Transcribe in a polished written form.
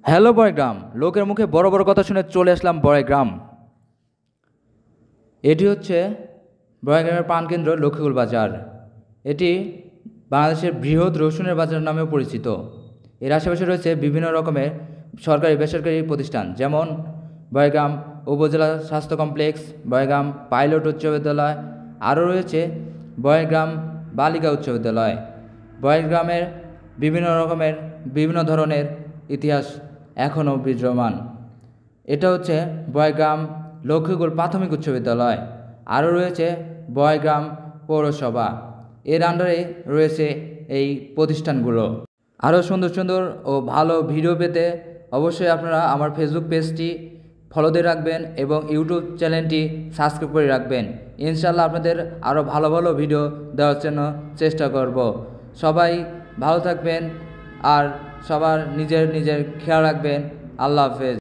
Hello বয়গ্রাম, লোকের মুখে বড় বড় কথা শুনে চলে আসলাম বয়গ্রাম। এটি হচ্ছে বয়গ্রামের প্রাণকেন্দ্র লক্ষ্মীকুল বাজার। এটি বাংলাদেশের বৃহৎ রসুনের বাজার নামেও পরিচিত। এর আশেপাশে রয়েছে বিভিন্ন রকমের সরকারি বেসরকারি প্রতিষ্ঠান, যেমন বয়গ্রাম উপজেলা স্বাস্থ্য কমপ্লেক্স, বয়গ্রাম পাইলট উচ্চ বিদ্যালয়, আরও রয়েছে বয়গ্রাম বালিকা উচ্চ বিদ্যালয়। বয়গ্রামের বিভিন্ন ধরনের ইতিহাস এখনও বিদ্যমান। এটা হচ্ছে বয়গ্রাম লক্ষ্মীকুল প্রাথমিক উচ্চ বিদ্যালয়। আরও রয়েছে বয়গ্রাম পৌরসভা, এর আন্ডারে রয়েছে এই প্রতিষ্ঠানগুলো। আরও সুন্দর সুন্দর ও ভালো ভিডিও পেতে অবশ্যই আপনারা আমার ফেসবুক পেজটি ফলো দিয়ে রাখবেন এবং ইউটিউব চ্যানেলটি সাবস্ক্রাইব করে রাখবেন। ইনশাল্লাহ আপনাদের আরও ভালো ভালো ভিডিও দেওয়ার জন্য চেষ্টা করব। সবাই ভালো থাকবেন আর সবার নিজের খেয়াল রাখবেন। আল্লাহ হাফেজ।